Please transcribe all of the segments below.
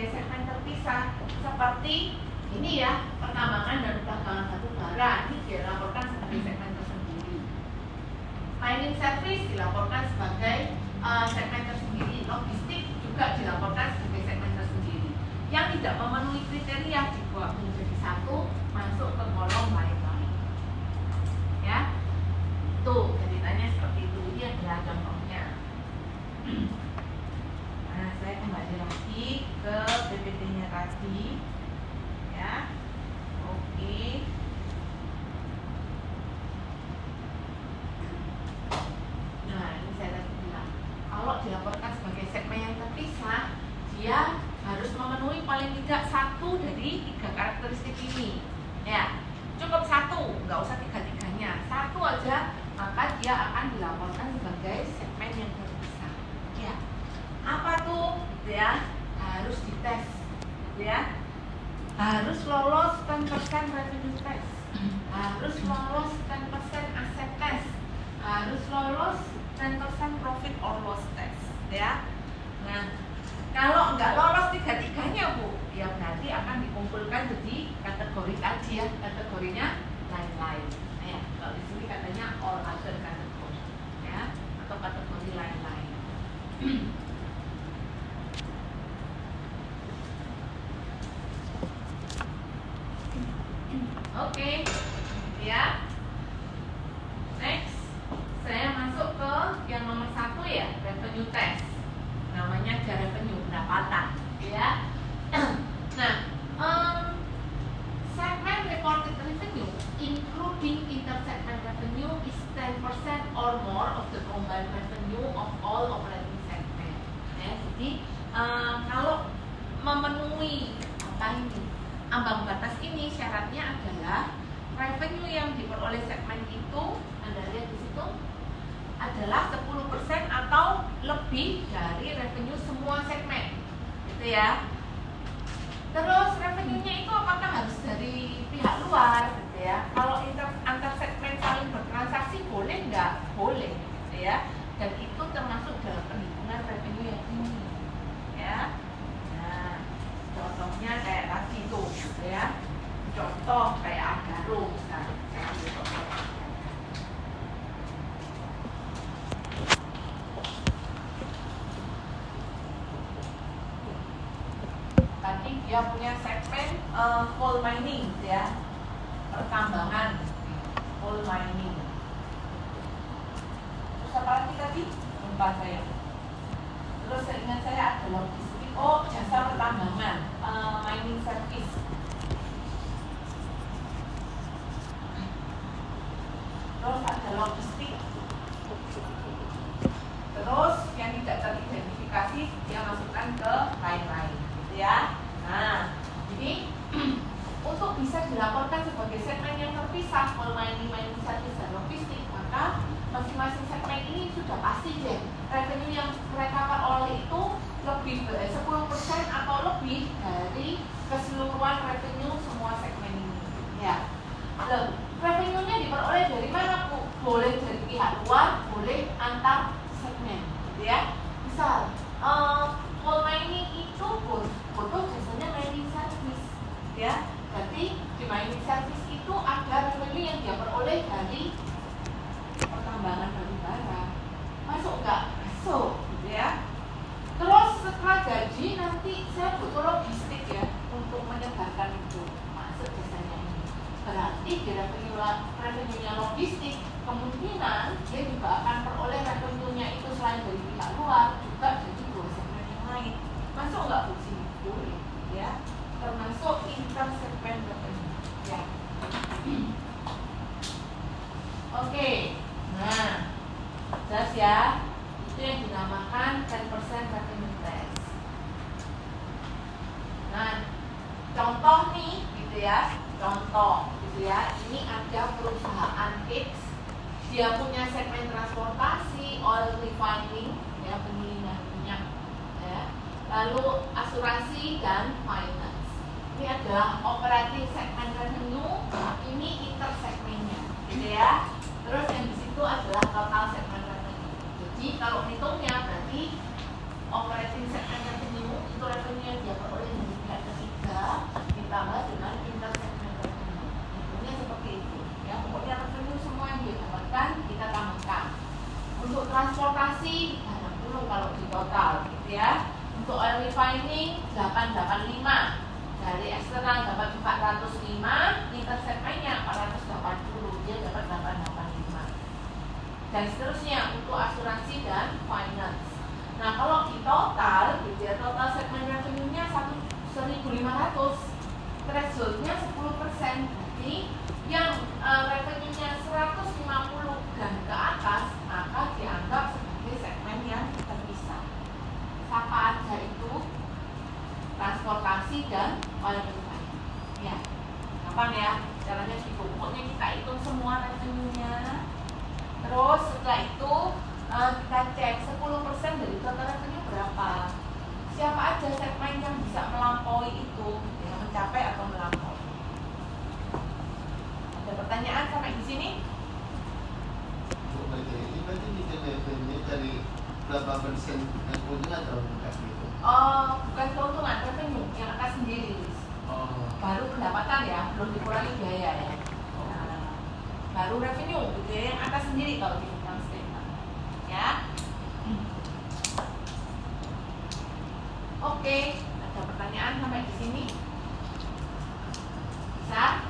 sebagai segmen terpisah seperti ini ya, pertambangan dan perdagangan batu bara ini dilaporkan sebagai segmen tersendiri. Mining service dilaporkan sebagai segmen tersendiri. Logistik juga dilaporkan sebagai segmen tersendiri. Yang tidak memenuhi kriteria dibuat menjadi satu, masuk ke kolom lain-lain. Ya, tuh ceritanya seperti itu. Ini adalah contohnya. Nah, saya kembali lagi ke PPT-nya tadi. Ya, oke. Nah, ini saya tadi bilang, kalau dilaporkan sebagai segmen yang terpisah, dia harus memenuhi paling tidak satu dari 3 karakteristik ini. Ya, cukup satu, nggak usah tiga-tiganya, satu aja, maka dia akan dilaporkan sebagai segmen yang terpisah. Ya, apa tuh? Gitu ya, harus dites, gitu ya. Harus lolos 10% revenue test, harus lolos 10% asset test, harus lolos 10% profit or loss test, ya. Nah, kalau nggak lolos tiga-tiganya Bu, ya berarti akan dikumpulkan jadi kategori tadi ya, kategorinya lain-lain. Nah, ya, kalau di sini katanya all other category, ya, atau kategori lain-lain. Oke, ya. Next, saya masuk ke yang nomor 1 ya, revenue test. Namanya aja revenue, pendapatan, ya. Nah, segment reported revenue, including intersegment revenue, is 10% or more of the combined revenue of all operating segment. Ya, jadi kalau memenuhi apa ini? Ambang batas ini syaratnya adalah revenue yang diperoleh segmen itu, Anda lihat di situ, adalah 10% atau lebih dari revenue semua segmen, gitu ya. Terus revenue-nya itu apakah harus dari pihak luar, gitu ya? Kalau antar segmen saling bertransaksi boleh nggak? Boleh, gitu ya. Dan itu termasuk dalam perhitungan revenue yang tinggi, ya. Nah, contohnya kayak tadi itu, gitu ya. Contoh kayak Adaro, misalnya. Saya ambil contoh. Tadi dia punya segmen coal mining, ya, pertambangan, coal mining. Terus apa lagi tadi? Lupa saya. Terus seingat saya ada logistik, oh jasa pertambangan, mining service. Terus ada logistik. Terus yang tidak teridentifikasi dia masukkan ke lain-lain, gitu ya. Nah, jadi untuk bisa dilaporkan sebagai segmen yang terpisah, coal mining, mining service, dan logistik, maka masing-masing segmen ini sudah pasti deh revenue yang mereka peroleh itu lebih 10% atau lebih dari keseluruhan revenue semua segmen ini. Ya, revenue-nya diperoleh dari mana Bu? Boleh dari pihak luar, boleh antar segmen, gitu ya. Misal, coal mining itu butuh jasanya mining service, ya. Berarti di mining service itu ada revenue yang dia peroleh dari pertambangan batu bara. Masuk nggak? Masuk, gitu ya. Terus setelah gaji nanti saya butuh logistik ya untuk menyebarkan itu, masuk jasanya ini. Berarti di revenue-nya logistik, kemungkinan dia juga akan peroleh revenue-nya itu selain dari pihak luar juga dari 2 segmen yang lain. Masuk nggak Bu sini? Boleh, ya. Termasuk intersegment revenue, ya. Oke, nah, jelas ya. Itu yang dinamakan 10% revenue test. Nah, contoh nih, gitu ya. Contoh, gitu ya. Ini ada perusahaan X, dia punya segmen transportasi, oil refining, ya, penggilingan minyak, ya. Lalu asuransi dan finance. Ini adalah operating segment revenue, ini intersegmennya, gitu ya. Terus yang di situ adalah total segment revenue. Jadi kalau hitungnya berarti operating segment revenue itu revenue yang dia peroleh dari pihak ketiga ditambah dengan intersegment revenue. Hitungnya seperti itu ya, pokoknya revenue semua yang dia dapatkan kita tambahkan. Untuk transportasi 60 kalau di total gitu ya. Untuk oil refining 885, dari eksternal dapat 405, intersegmennya 480, dia dapat 885. Dan seterusnya untuk asuransi dan finance. Nah kalau di total, gitu ya, total segmen revenue-nya 1.500, threshold-nya 10%. Berarti yang revenue-nya 150 dan ke atas, maka dianggap sebagai segmen yang terpisah. Apa aja itu? Transportasi dan oil refining. Ya, gampang ya, caranya gitu. Pokoknya kita hitung semua revenue-nya. Terus setelah itu kita cek 10% dari total revenue berapa. Siapa aja segmen yang bisa melampaui itu, ya, mencapai atau melampaui. Ada pertanyaan sampai di sini? Ini berarti bikin revenue dari berapa persen keuntungan atau bukan gitu? Bukan keuntungan, revenue yang akan sendiri. Baru pendapatan ya, belum dikurangi biaya ya. Nah, baru revenue gitu ya, yang akan sendiri kalau di income statement ya. Oke, ada pertanyaan sampai di sini? Bisa?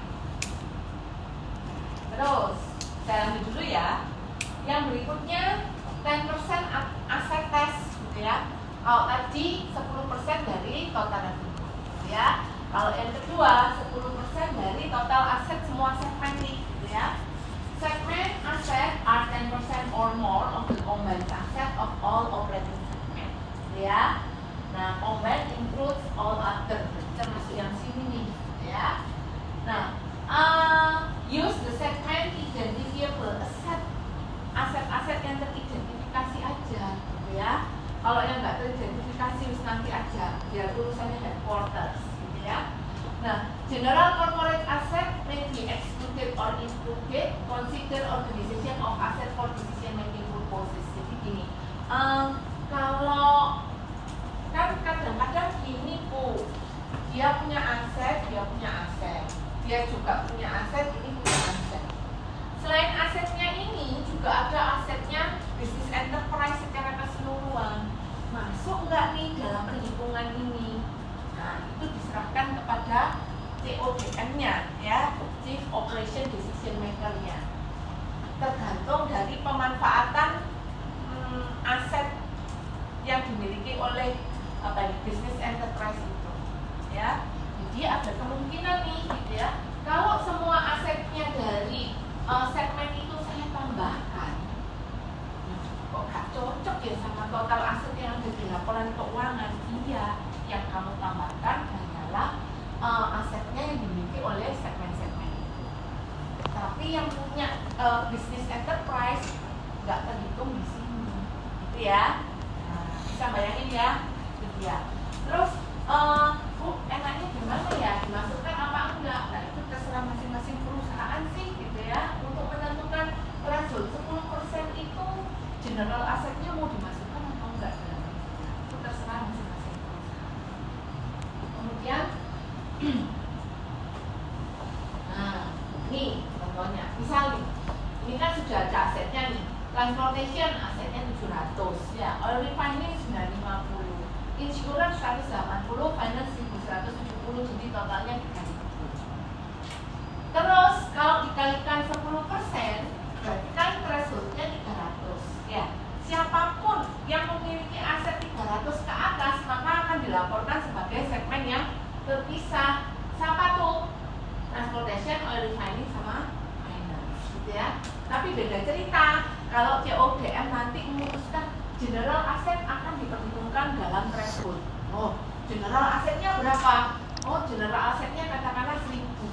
Terus, saya lanjut dulu ya. Yang berikutnya 10% aset test gitu ya. Kalau tadi 10% dari total revenue gitu ya. Kalau yang kedua 10% dari total aset semua segmen nih gitu ya. Segment asset are 10% or more of the combined asset of all operating segment gitu ya. Nah, combined includes all other, termasuk yang sini nih gitu ya. Nah, use the segment identifiable asset, aset-aset yang teridentifikasi aja gitu ya. Kalau yang nggak teridentifikasi nanti aja, biar urusannya headquarters gitu ya. Nah, general corporate asset may be excluded or included, consider organization of asset for decision making purposes. Jadi gini, kalau kan kadang-kadang gini Bu, dia punya aset, dia juga punya aset, ini punya aset. Selain asetnya ini juga ada asetnya bisnis enterprise secara keseluruhan. Masuk nggak nih dalam perhitungan ini? Nah, itu diserahkan kepada CODM-nya ya, Chief Operation Decision Maker-nya. Tergantung dari pemanfaatan aset yang dimiliki oleh bisnis enterprise itu ya. Jadi ada kemungkinan nih gitu ya, kalau semua asetnya dari segmen itu saya tambahkan, kok gak cocok ya sama total aset yang ada di laporan keuangan. Iya, yang kamu tambahkan hanyalah asetnya yang dimiliki oleh segmen-segmen itu. Tapi yang punya bisnis enterprise nggak terhitung di sini, gitu ya. Nah, bisa bayangin ya, gitu ya. Terus, Bu, enaknya gimana ya? Dimasukkan apa enggak? Nah, itu terserah masing-masing perusahaan sih, gitu ya. Untuk menentukan threshold 10% itu general asetnya mau dimasukkan atau enggak dalam itu terserah masing-masing perusahaan. Kemudian, nah, ini contohnya. Misal nih, ini kan sudah ada asetnya nih. Transportation asetnya 700 ya, oil refining 950, insurance 180, finance 1170, jadi totalnya 3000. Terus kalau dikalikan 10%, berarti kan thresholdnya 300 ya. Siapapun yang memiliki aset 300 ke atas maka akan dilaporkan sebagai segmen yang terpisah. Siapa tuh? Transportation, oil refining sama finance gitu ya. Tapi beda cerita kalau CODM nanti memutuskan general aset akan diperhitungkan dalam threshold. Oh, general asetnya berapa? Oh, general asetnya katakanlah 1000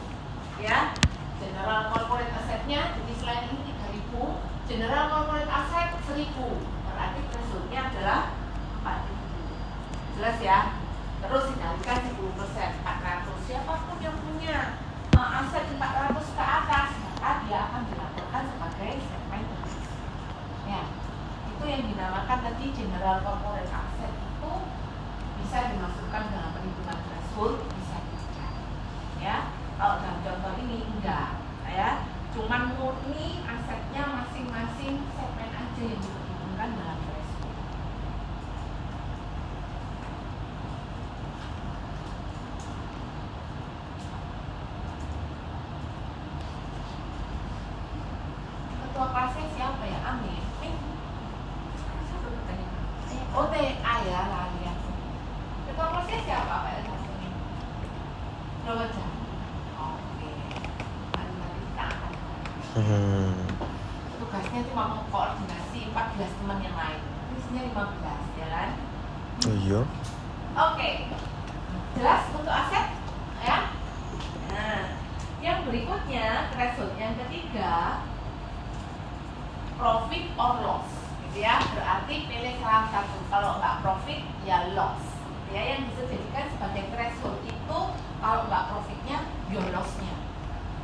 ya. General corporate asetnya, jadi selain ini 3000, general corporate aset 1000, berarti thresholdnya adalah 4000. Jelas ya? Terus dikalikan 10%, 400. Siapapun yang punya aset 400 ke atas, maka dia akan dilaporkan sebagai segmen ya. Itu yang dinamakan tadi general corporate asset itu bisa dimasukkan dalam perhitungan threshold, bisa tidak. Ya, kalau dalam contoh ini enggak, ya. Cuman murni asetnya masing-masing segmen aja yang diperhitungkan dalam threshold. Ketua kelasnya siapa ya? Amin. Siapa bertanya? OTA ya, lali ya. Ketua kelasnya siapa Pak Elsa? Berapa jam? Oke. Nanti kita akan tugasnya cuma mengkoordinasi 14 teman yang lain. Isinya 15, ya kan? Oh iya. Oke. Jelas untuk aset? Ya? Nah, yang berikutnya, threshold yang ketiga, profit or loss, gitu ya. Berarti pilih salah satu. Kalau nggak profit, ya loss, gitu ya. Yang bisa dijadikan sebagai threshold itu kalau nggak profitnya, ya lossnya,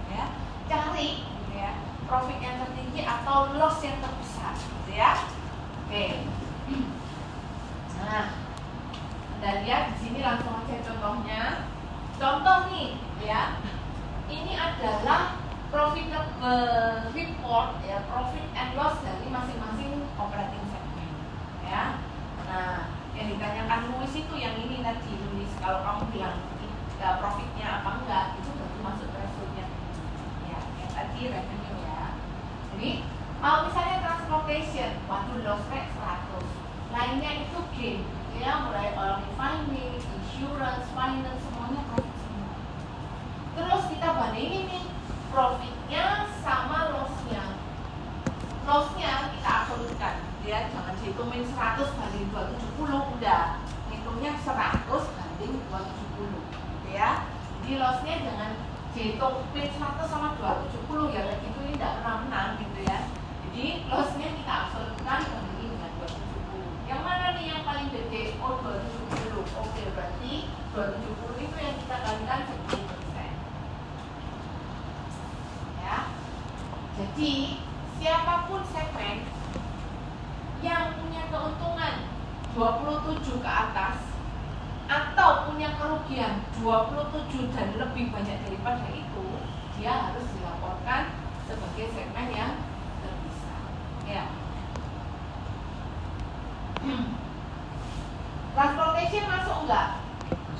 ya. Cari, gitu ya, profit yang tertinggi atau loss yang terbesar, gitu ya. Oke. Nah, Anda lihat di sini langsung aja contohnya. Contoh nih, ya. Ini adalah profit report, ya, profit and loss dari masing-masing operating segment, ya. Nah, yang ditanyakan Luis itu yang ini tadi, Luis. Kalau kamu bilang profitnya apa enggak, itu berarti masuk thresholdnya, ya. Yang tadi revenue, ya. Jadi, kalau misalnya transportation, waduh loss rate 100, lainnya itu gain, ya, mulai refining, insurance, finance, semuanya profit semua. Terus kita bandingin nih profitnya sama lossnya. Lossnya kita absolutkan, ya, jangan dihitungin 100 banding 270, udah hitungnya 100 banding 270, gitu ya. Jadi lossnya jangan dihitung 100 sama 270, ya kayak gitu, ini tidak pernah menang, gitu ya. Jadi lossnya kita absolutkan bandingin dengan 270. Yang mana nih yang paling gede? Oh, 270. Oke, berarti 270 itu yang kita kalikan 10%. Ya. Jadi siapapun segmen yang punya keuntungan 27 ke atas atau punya kerugian 27 dan lebih banyak daripada itu, dia harus dilaporkan sebagai segmen yang terpisah. Ya. Transportation masuk enggak?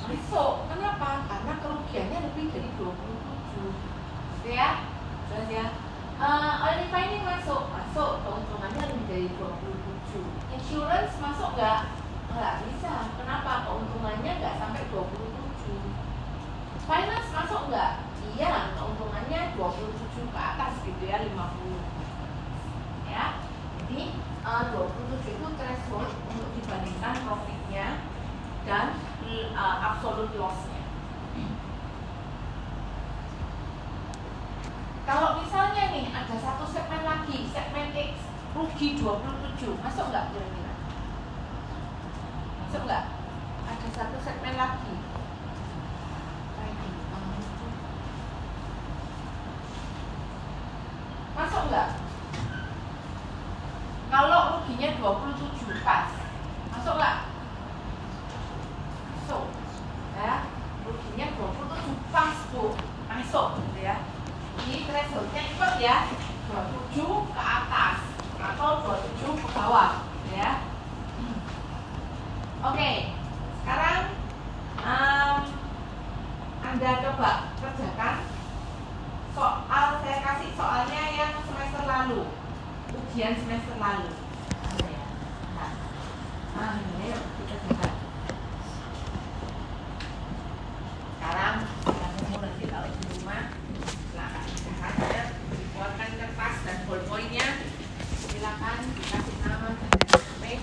Masuk. Kenapa? Karena kerugiannya lebih dari 27. Gitu ya? Jelas ya? Oil refining masuk, keuntungannya lebih dari 27. Insurance masuk nggak? Nggak bisa. Kenapa? Keuntungannya nggak sampai 27. Finance masuk nggak? Iya, keuntungannya 27 ke atas, gitu ya, 50. Ya, jadi 27 itu threshold untuk dibandingkan profitnya dan absolute loss-nya. Kalau misalnya nih ada satu segmen lagi, segmen X, rugi 27, masuk nggak kira-kira? Masuk nggak? Ada satu segmen lagi. Masuk nggak? Kalau ruginya 27 pas, masuk nggak? Masuk, ya. Ruginya 27 pas tuh, masuk, gitu ya. Jadi thresholdnya ikut ya, 27 ke atas atau 27 ke bawah, gitu ya. Oke, sekarang Anda coba kerjakan soal, saya kasih soalnya yang semester lalu, ujian semester lalu. Ini kita coba. Sekarang kamu nanti kalau di rumah silakan buatkan kertas dan ballpointnya, silakan dikasih nama dan sampai.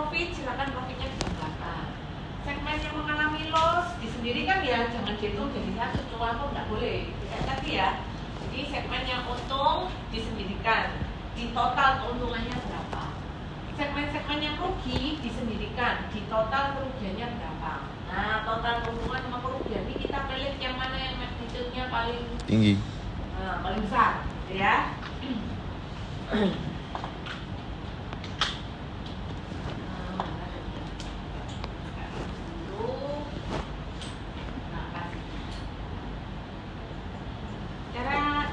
profit, silakan profitnya di belakang. Segmen yang mengalami loss disendirikan ya, jangan dihitung jadi satu, cuma aku nggak boleh. Tidak tadi ya. Jadi segmen yang untung disendirikan, di total keuntungannya berapa. Segmen-segmen yang rugi disendirikan, di total kerugiannya berapa. Nah, total keuntungan sama kerugian ini kita pilih yang mana yang magnitude-nya paling tinggi. Paling besar, gitu ya.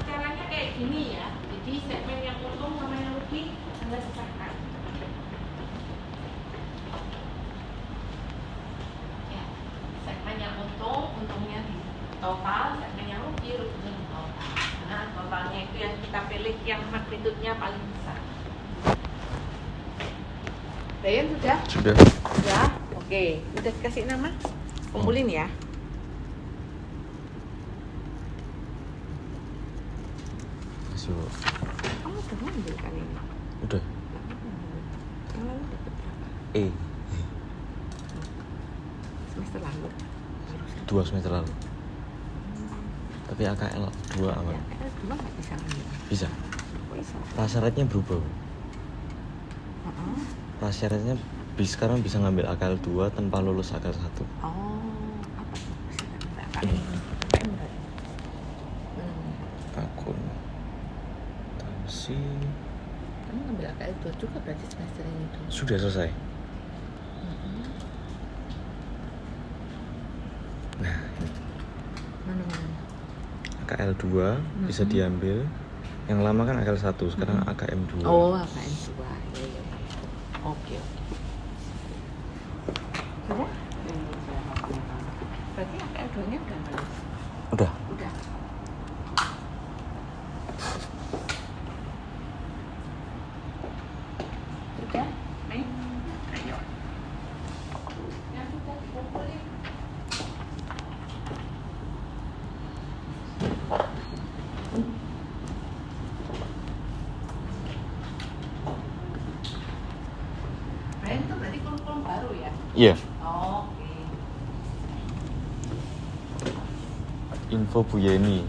Caranya kayak gini ya. Jadi segmen yang untung sama yang rugi Anda pisahkan. Ya, segmen yang untung, untungnya di total, segmen yang rugi, ruginya di total. Nah, totalnya itu yang kita pilih yang magnitude-nya paling besar. Dayan sudah? Sudah. Sudah? Oke. Udah kasih nama? Kumpulin ya. Masih. Kamu udah ngambil kan ini? Udah. Yang lalu dapat berapa? Semester lalu? Harusnya. 2 semester lalu. Tapi AKL 2 aman. Ya, dua nggak bisa ngambil. Bisa. Bisa. Prasyaratnya berubah. Prasyaratnya sekarang bisa ngambil AKL 2 tanpa lulus AKL 1. Oh, apa tuh? Akun. Tahu sih. Kamu ngambil AKL 2 juga berarti semester ini tuh. Sudah selesai. Nah, Mana-mana? AKL 2 bisa diambil. Yang lama kan AKL 1, sekarang AKM 2. Oh, AKM 2. Iya. Oke. Sudah? Berarti AKL 2-nya udah lulus? Udah. Udah. Sudah? Mei? Ayo. Yang sudah dikumpulin. Brian itu berarti kurikulum baru ya? Iya. Oke. Info Bu Yeni.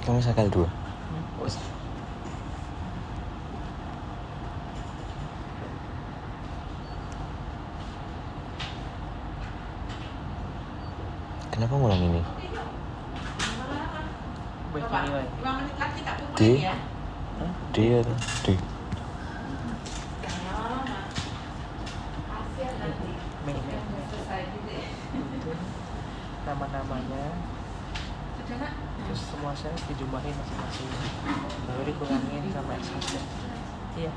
Kamu AKL 2. Kenapa ngulang ini? Bapak, 5 menit lagi tak D. kumpulin ya? D atau D? Jangan lama. Kasihan nanti. Mei. Udah selesai gitu ya. Nama-namanya Sudah nak? terus semua sales dijumlahin masing-masing lalu dikurangin sama X-nya. Iya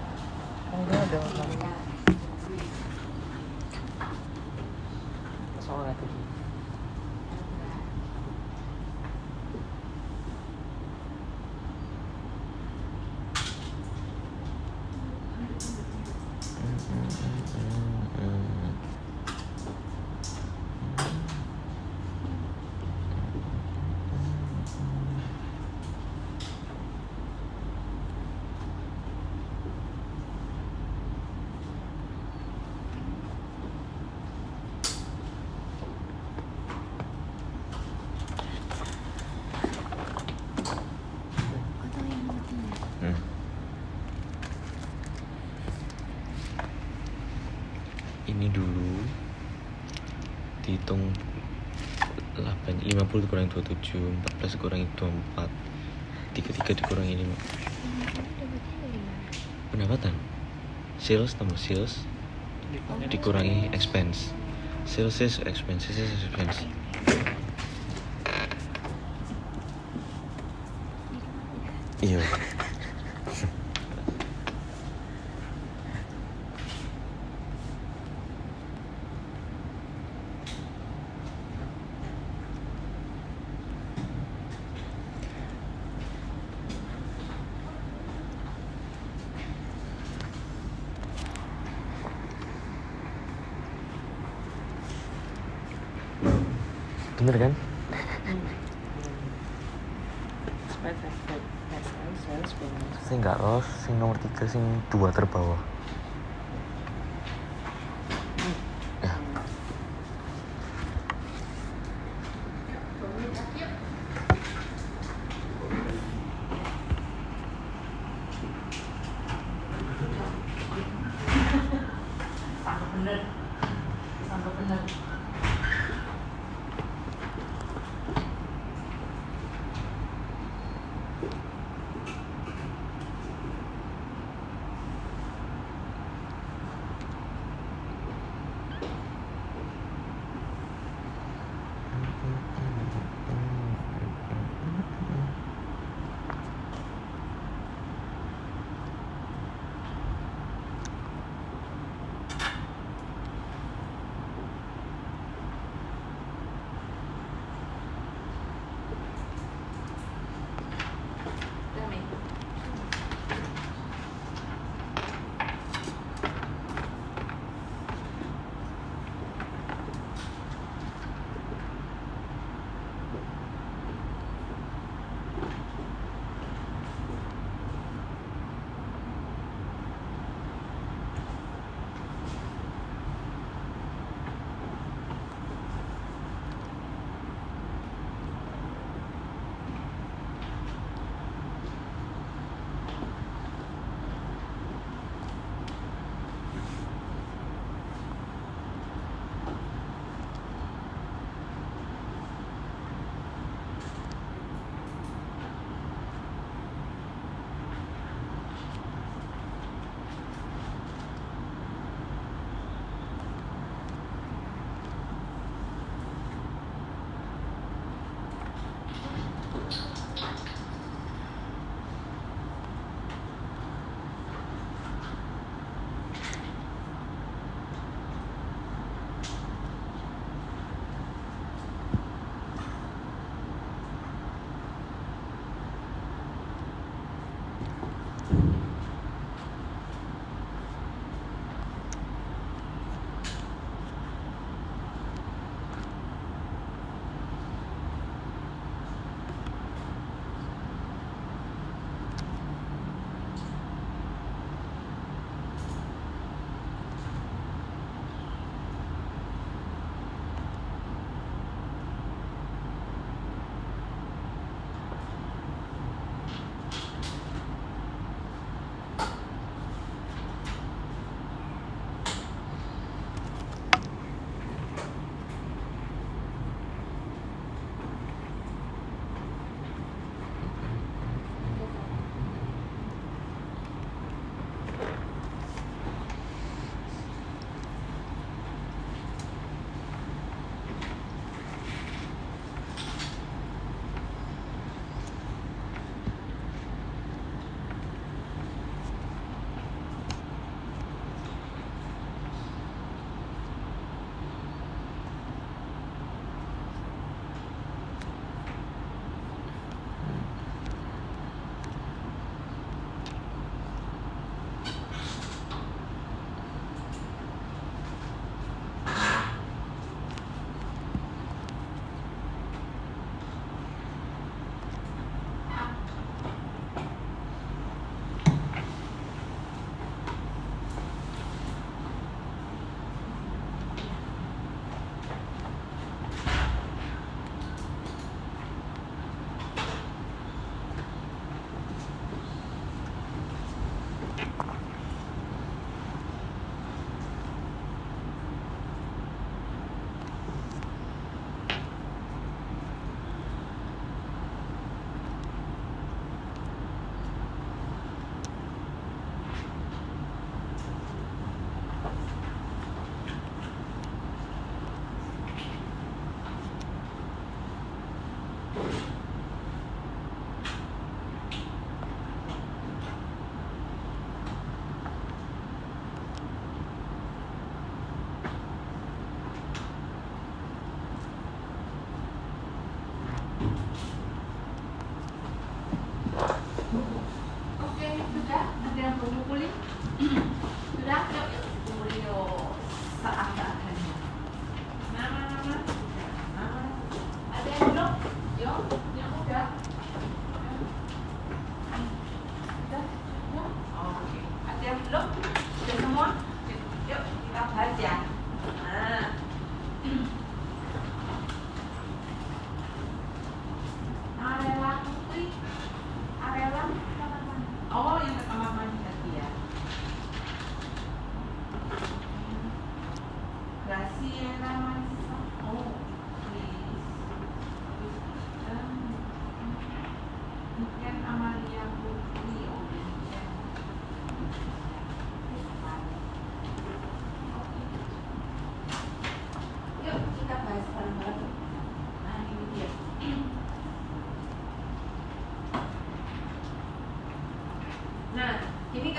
kan udah ada orang soalnya tadi Ini dulu dihitung 50 dikurangi 27, 14 dikurangi 24, 33 dikurangi 5. Pendapatan sales tambah sales dikurangi expense. Sales is expense, sales is expense. Iya. Bener kan? Sing gak lolos, sing nomor 3, sing 2 terbawah. Ya. Sampai bener. Sampai bener.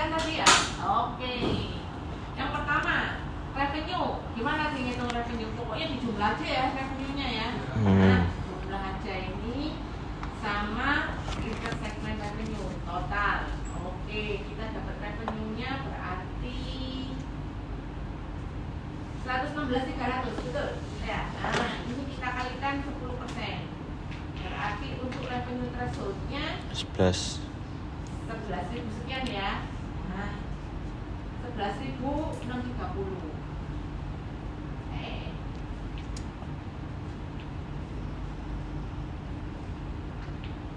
kan tadi ya? Oke. Yang pertama, revenue. Gimana sih ngitung revenue? Pokoknya dijumlah aja ya revenue-nya ya. Nah, jumlah aja ini sama intersegment revenue total. Oke, kita dapat revenue-nya berarti 116.300, betul? Ya. Nah, ini kita kalikan 10%. Berarti untuk revenue threshold-nya 11. 11.000 sekian ya. Nah, 11.630.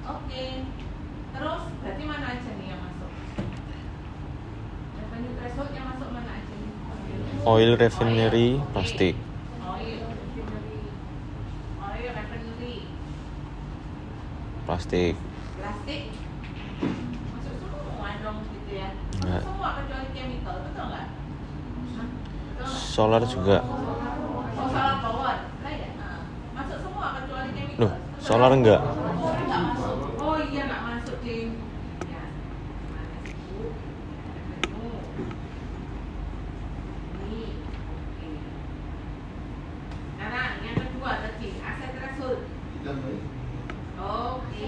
Oke. Terus berarti mana aja nih yang masuk? Revenue threshold yang masuk mana aja nih? Oil refinery, plastik. Oil refinery. Oil refinery. Plastik. Plastik. Masuk semua dong gitu ya. Enggak. Masuk semua kecuali chemical, betul nggak? Hah? Betul nggak? Solar juga. Oh, solar power. Lah ya. Masuk semua kecuali chemical. Loh, solar enggak? Nggak masuk. Oh iya nggak masuk Jim. Ya. Mana sih Bu? Revenue. Ini. Oke. Nah, yang kedua tadi aset threshold. Tidak baik. Oke.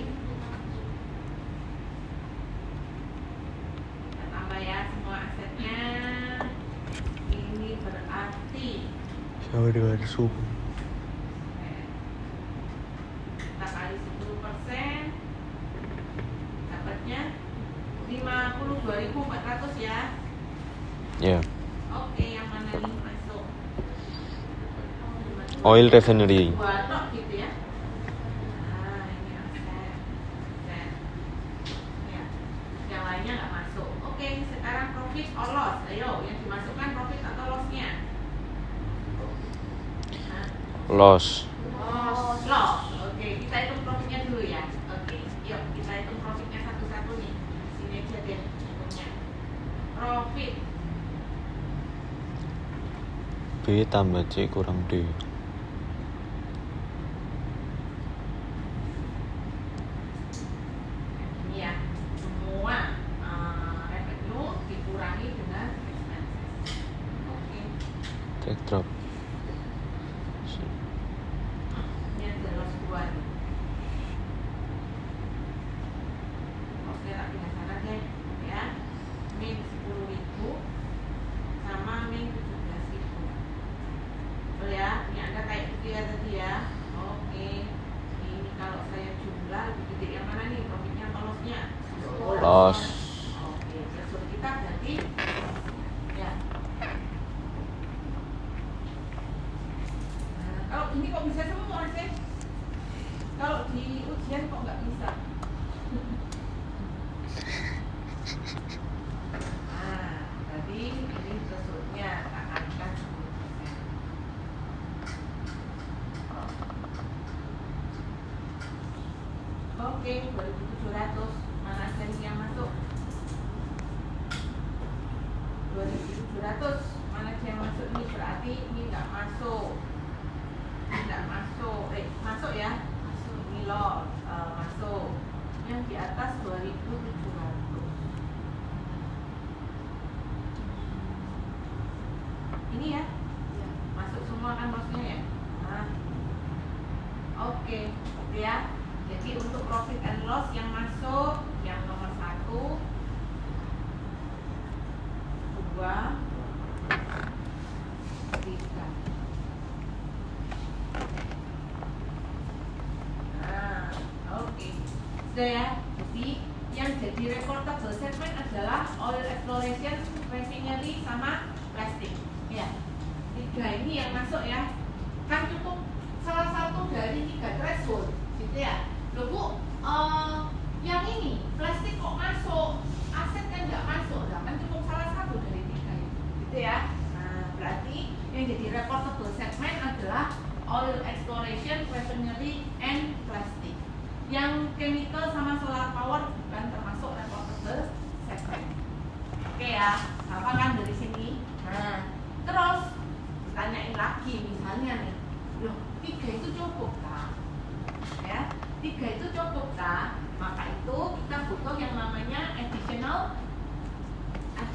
Kita tambah ya semua asetnya. Ini berarti Sama dengan suhu. kita kali 10%, dapatnya 52.400 ya. Ya. Oke, yang mana nih masuk? Oil refinery. Dua tok gitu ya. Nah, ini aset. Aset. Ya. Yang lainnya nggak masuk. Oke, sekarang profit or loss. Ayo, yang dimasukkan profit atau loss-nya? Nah, Loss. loss. Oke, kita hitung profitnya dulu ya. Oke, yuk kita hitung profitnya satu-satu nih. Sini aja deh hitungnya. Profit. B tambah C kurang D. Ini ya, semua revenue dikurangi dengan expenses. Oke, Take drop. ini ada loss 2 nih. Oke, tak pindah sana deh ya. Min 10.000 sama min 17.000. Betul ya, ini ada kayak gitu ya tadi ya. Oke, ini kalau saya jumlah lebih gede yang mana nih? Profitnya atau loss-nya? Loss. Oke, threshold kita berarti ya. Nah, kalau ini kok bisa semua sih? Kalau di ujian kok nggak bisa? Nah, tadi ini threshold-nya tak kalikan 10%. Oke, 2.700. Mana aja nih yang masuk? 2.700. Mana aja yang masuk ini? Berarti ini nggak masuk. Tidak masuk. Masuk ya? Masuk. Ini loh, masuk. Yang di atas 2.700. Ini ya? Masuk semua kan loss-nya ya? Nah. Oke, gitu ya. Jadi untuk profit and loss yang masuk, yang nomor 1, 2, 3. Nah, oke. Sudah ya. Jadi yang jadi reportable segment adalah oil exploration, refinery, sama plastik. Ya. 3 ini yang masuk ya. Kan cukup salah satu dari 3 threshold, gitu ya. Loh Bu, yang ini plastik kok masuk, aset kan nggak masuk, nah, kan cukup salah satu dari 3 itu, gitu ya. Nah, berarti yang jadi reportable segment adalah oil exploration, refinery, and plastik. Yang chemical sama solar power bukan termasuk reportable segment. Oke ya, gampang kan dari sini. Nah, terus ditanyain lagi misalnya nih, loh 3 itu cukup kah? Ya, 3 itu cukup kah? Maka itu kita butuh yang namanya additional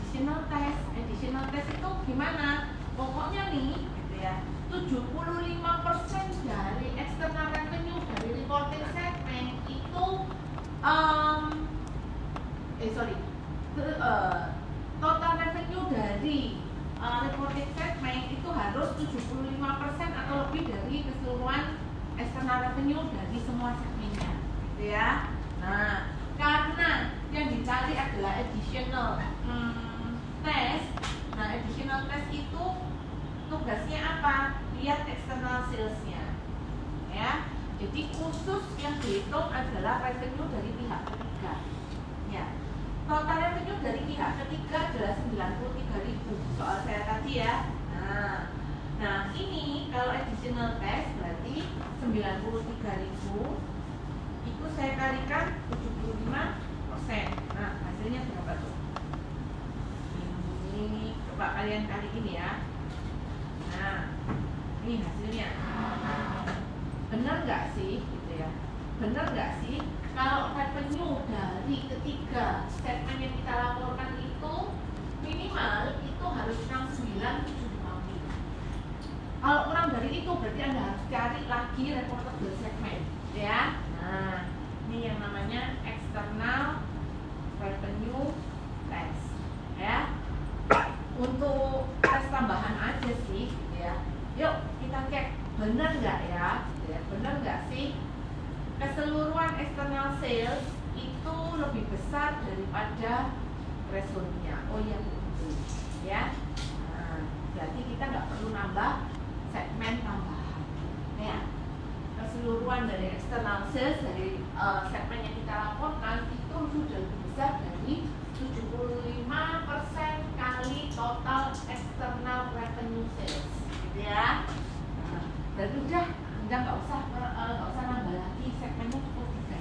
additional test. Additional test itu gimana? Pokoknya nih, gitu ya, 75% dari external revenue dari reporting segment itu total revenue dari reporting segment itu harus 75% atau lebih dari keseluruhan external revenue dari semua segmennya, gitu ya. Nah, karena yang dicari adalah additional test. Nah, additional test itu tugasnya apa? Lihat external sales-nya, ya. Jadi khusus yang dihitung adalah revenue dari pihak ketiga, ya. Total revenue dari pihak ketiga adalah 93.000 soal saya tadi ya. Nah ini kalau additional test berarti 93.000 itu saya kalikan 75%. Nah hasilnya berapa tuh? Ini coba kalian kali ini ya. Nah ini hasilnya. Benar nggak sih gitu ya? Benar nggak sih kalau revenue dari ketiga segmen yang kita laporkan itu minimal itu harus 69,75. Kalau kurang dari itu berarti Anda harus cari lagi reportable segmen, ya. Nah, ini yang namanya external revenue test, ya. Untuk tes tambahan aja sih, gitu ya. Yuk kita cek benar nggak ya, gitu ya. Benar nggak sih keseluruhan external sales itu lebih besar daripada thresholdnya. Oh iya betul, ya. Nah, berarti kita nggak perlu nambah segmen tambahan, ya. Keseluruhan dari external sales dari segmen yang kita laporkan itu sudah lebih besar dari 75% kali total external revenue sales, gitu ya. Nah, berarti udah nggak usah nambah lagi, segmennya cukup 3.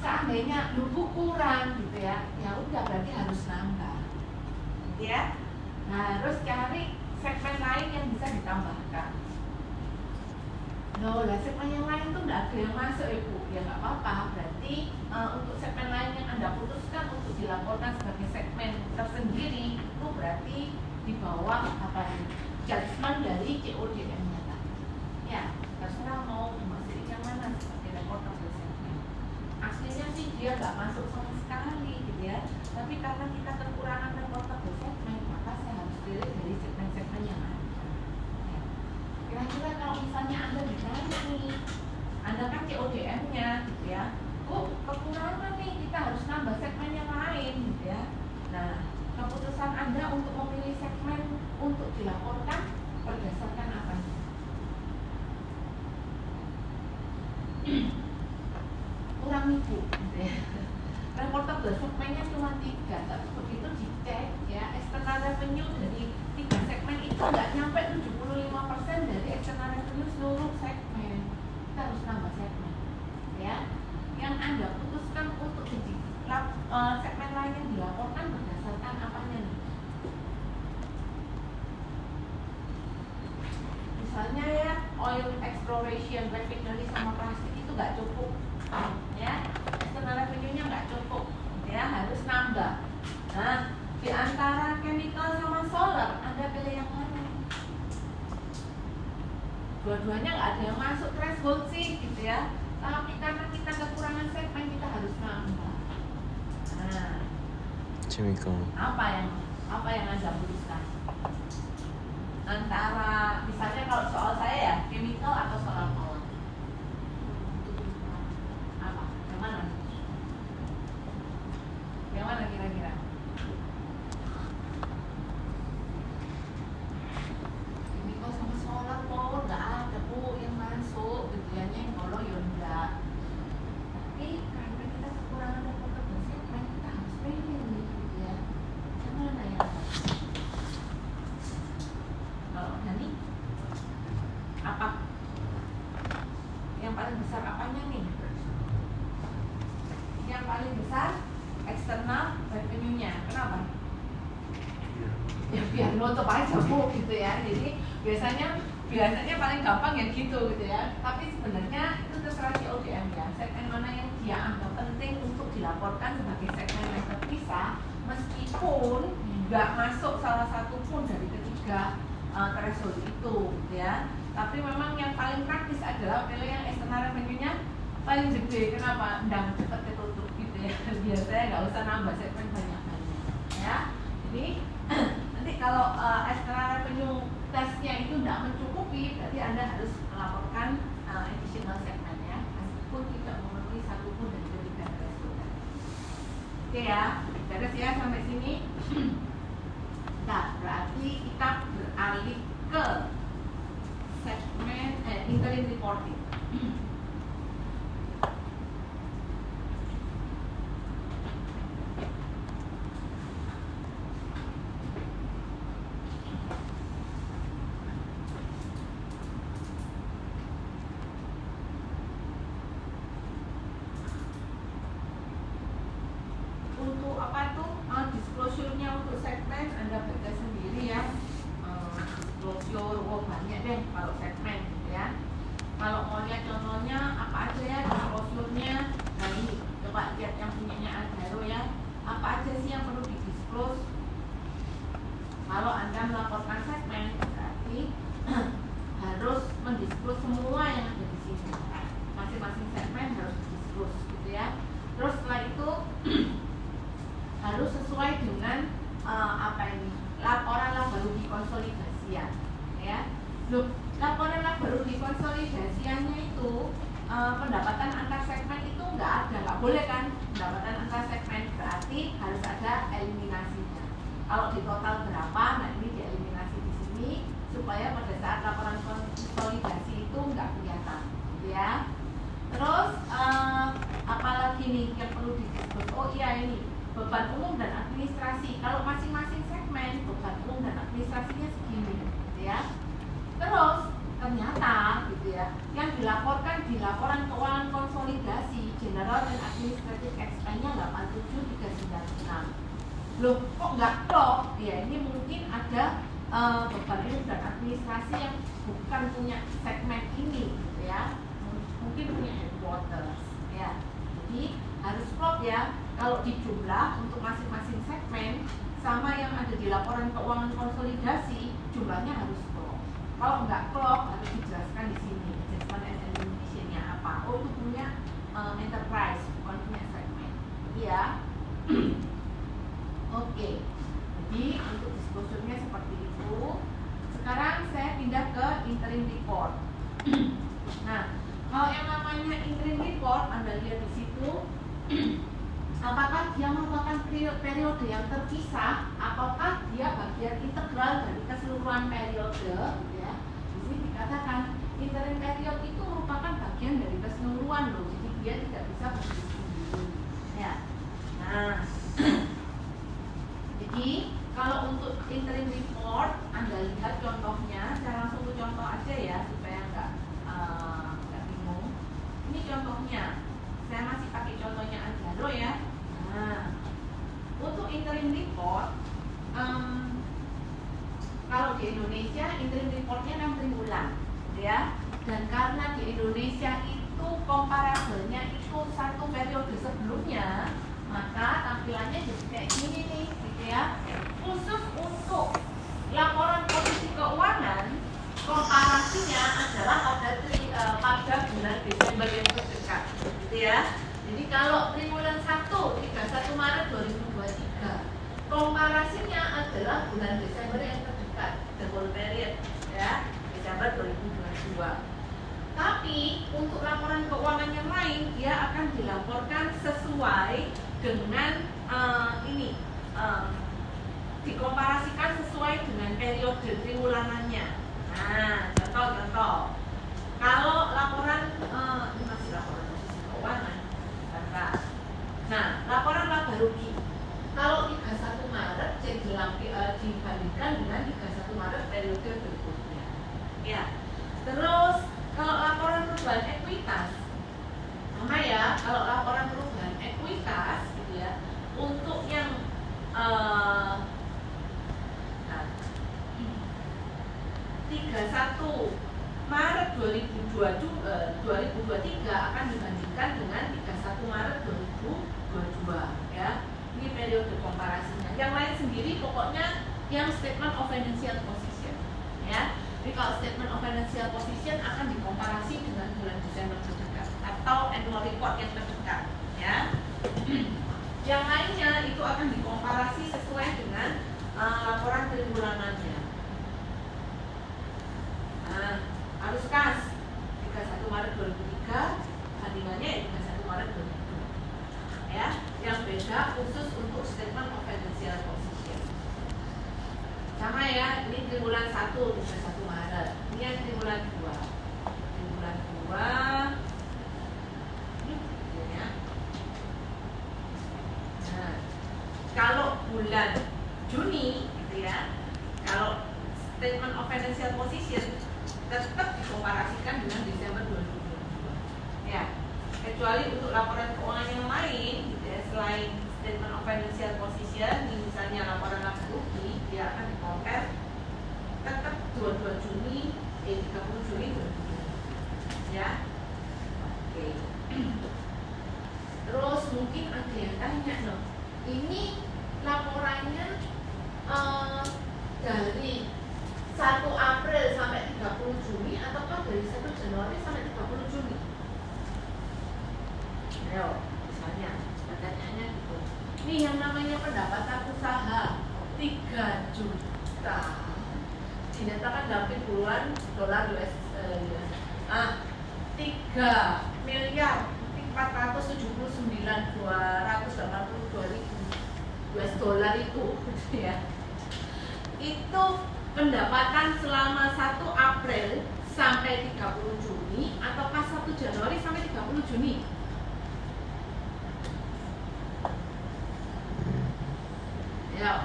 Seandainya lugu kurang gitu ya, ya udah berarti harus nambah, gitu ya. Nah, harus cari segmen lain yang bisa ditambahkan. Loh, lah segmen yang lain tuh nggak ada yang masuk ya Bu, ya nggak apa-apa. Berarti untuk segmen lain yang Anda putuskan untuk dilaporkan sebagai segmen tersendiri itu berarti di bawah apa ini? Judgement dari CODM-nya tadi. Ya, terserah mau dimasukin yang mana sebagai reportable segmen. Aslinya sih dia nggak masuk sama sekali gitu ya. Tapi karena kita kekurangan reportable segmen, maka saya harus pilih dari segmen-segmen yang ada. Ya. Kira-kira kalau misalnya Anda ditanya nih, Anda kan CODM-nya gitu ya. Oh, kekurangan nih, kita harus nambah segmen yang lain gitu ya. Nah, keputusan Anda untuk memilih segmen untuk dilaporkan berdasarkan apa? Kurang ibu gitu ya. Reportable segmennya cuma 3, tapi begitu dicek ya, external revenue dari 3 segmen itu nggak nyampe 75% dari external revenue seluruh segmen. Kita harus nambah segmen, ya. Yang Anda putuskan untuk jadi segmen lain yang dilaporkan berdasarkan apanya nih? Misalnya ya, oil exploration, refinery sama plastik itu nggak cukup, ya. External revenue-nya nggak cukup, ya, harus nambah. Nah, di antara chemical sama solar, Anda pilih yang mana? Dua-duanya nggak ada yang masuk threshold sih, gitu ya. Tapi karena kita kekurangan segmen, kita harus nambah. Nah, chemical. apa yang Anda putuskan? Antara misalnya kalau soal saya ya chemical atau solar power, apa? Yang mana? Yang mana kira-kira? Chemical sama solar power nggak ada Bu yang masuk, bagiannya yang kalau ya enggak. Tapi karena kita kekurangan reportable segmen, kita harus pilih nih, gitu ya. Yang mana ya? Kalau Hani, apa? Yang paling besar apanya nih? Yang paling besar external revenue-nya. Kenapa? Ya biar nutup aja Bu gitu ya. Jadi biasanya paling gampang ya gitu ya. Tapi sebenarnya itu terserah CODM ya. Segmen mana yang dia anggap penting untuk dilaporkan sebagai segmen yang terpisah, meski meskipun nggak masuk salah satu pun dari ketiga threshold itu, ya. Tapi memang yang paling praktis adalah pilih yang external revenue-nya paling gede. Kenapa? Ndang cepet ditutup gitu ya. Biasanya nggak usah nambah segmen banyak-banyak, ya. Jadi nanti kalau external revenue tesnya itu tidak mencukupi, berarti Anda harus melaporkan additional segmen ya, meskipun tidak memenuhi satu pun dari ketiga threshold. Oke ya, beres ya sampai sini. Nah, berarti kita beralih ke segmen interim reporting. Untuk apa tuh disclosure-nya untuk segmen Anda baca sendiri ya. Disclosure, banyak deh kalau segmen gitu ya. Kalau mau lihat contohnya apa aja ya disclosure-nya. Nah ini coba lihat yang punyanya Adaro ya. Apa aja sih yang perlu di-disclose? Kalau Anda melaporkan segmen berarti harus mendisclose semua yang ada di sini. Masing-masing segmen harus di-disclose gitu ya. Terus setelah itu harus sesuai dengan apa ini laporan laba rugi konsolidasian ya. Loh, laporan laba rugi konsolidasiannya itu pendapatan antar segmen itu nggak boleh kan pendapatan antar segmen, berarti harus ada eliminasinya. Kalau di total berapa, nah ini dieliminasi di sini supaya pada saat laporan konsolidasi itu nggak kelihatan gitu ya. Terus apalagi nih yang perlu disebut? Oh iya ini beban umum dan administrasi. Kalau masing-masing segmen beban umum dan administrasinya segini, gitu ya. Terus ternyata, gitu ya, yang dilaporkan di laporan keuangan konsolidasi general dan administrative expense-nya 87.396. Loh, kok nggak klop? Ya ini mungkin ada beban umum dan administrasi yang bukan punya segmen ini, gitu ya. Mungkin punya headquarters, ya. Jadi harus klop ya. Kalau di jumlah untuk masing-masing segmen sama yang ada di laporan keuangan konsolidasi, jumlahnya harus klop. Kalau nggak klop harus dijelaskan di sini adjustment and elimination-nya apa. Oh itu punya enterprise, bukan punya segmen. Iya. Oke. Jadi untuk disclosure-nya seperti itu. Sekarang saya pindah ke interim report. Nah, kalau yang namanya interim report, Anda lihat di situ. Apakah dia merupakan periode yang terpisah ataukah dia bagian integral dari keseluruhan periode ya. Di sini dikatakan interim period itu merupakan bagian dari keseluruhan loh. Jadi dia tidak bisa berdiri sendiri. Ya. Nah. Jadi kalau untuk interim report Anda lihat contohnya, saya langsung ke contoh aja ya supaya nggak bingung. Ini contohnya. Saya masih pakai contohnya Adaro ya. Nah, untuk interim report, kalau di Indonesia interim reportnya 6 triwulan, ya. Dan karena di Indonesia itu komparabelnya itu satu periode sebelumnya, maka tampilannya jadi kayak gini nih, gitu ya. Khusus untuk laporan posisi keuangan, komparasinya adalah pada bulan Desember yang terdekat, gitu ya. Jadi kalau triwulan 1 31 Maret 2023, komparasinya adalah bulan Desember yang terdekat, the whole period ya, Desember 2022. Tapi untuk laporan keuangan yang lain dia akan dilaporkan sesuai dengan dikomparasikan sesuai dengan periode triwulanannya. Nah, contoh. Kalau laporan ini masih laporan posisi keuangan. Nah, laporan laba rugi. Kalau 31 Maret dibandingkan dengan 31 Maret periode berikutnya. Ya. Terus kalau laporan perubahan ekuitas sama ya, kalau laporan perubahan ekuitas gitu ya, untuk yang 31 Maret 2023 akan dibandingkan dengan 31 Maret 2022 ya. Ini periode komparasinya. Yang lain pokoknya yang statement of financial position, ya. Jadi kalau statement of financial position akan dikomparasi dengan bulan Desember terdekat atau annual report yang terdekat, ya. Yang lainnya itu akan dikomparasi sesuai dengan laporan triwulanannya. Nah, harus kas 31 Maret 2003, bandingannya ya 31 Maret 2002. Ya, yang beda khusus untuk statement of financial position. Sama ya, ini triwulan 1 31 Maret. Ini yang triwulan 2. Triwulan 2 ini ya. Nah, kalau bulan Juni gitu ya. Kalau statement of financial position tetap dikomparasikan dengan Desember 2022. Ya, kecuali untuk laporan keuangan yang lain, gitu ya, selain statement of financial position, misalnya laporan laba rugi, dia akan di-compare tetap 30 Juni 2022. Ya, oke. Terus mungkin ada yang tanya, no, ini laporannya dari 1 April sampai 30 Juni ataukah dari 1 Januari sampai 30 Juni? Ayo, misalnya pertanyaannya gitu. Ini yang namanya pendapatan usaha 3 juta dinyatakan dalam triwulan dolar US 3 miliar 479.282.000 US dollar itu ya. Itu pendapatan selama 1 April sampai 30 Juni ataukah 1 Januari sampai 30 Juni? Ya,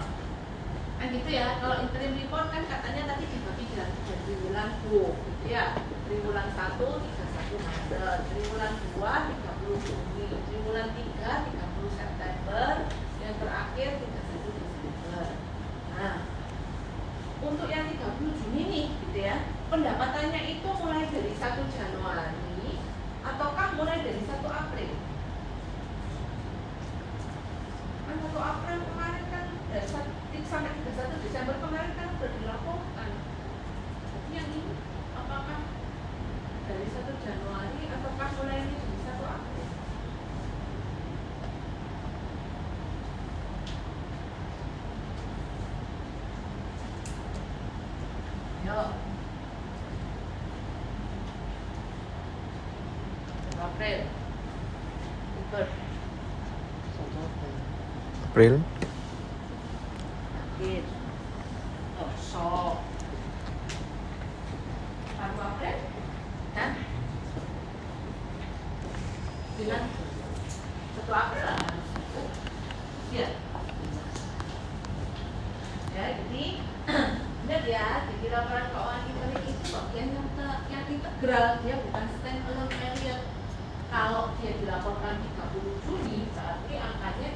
kan gitu ya. Kalau interim report kan katanya tadi dibagi dalam 3 triwulan gitu ya. Triwulan 1 31 Maret, triwulan 2 30 Juni, triwulan 3 30 September, yang terakhir 31 Desember. Nah, untuk yang 30 Juni nih gitu ya, pendapatannya itu mulai dari 1 Januari ataukah mulai dari 1 April? Kan 1 April kemarin kan dari 1 sampai 31 Desember kemarin kan sudah dilaporkan. Jadi yang ini apakah dari 1 Januari ataukah mulai dari 1 April? Yuk. April. Super. April. April. Oh, so. 1 April dan bilang 1 April lah harus itu. Ya. Ya, jadi ingat ya, jadi laporan keuangan interim itu bagian yang integral, dia bukan stand alone period. Kalau dia dilaporkan 30 Juni, berarti angkanya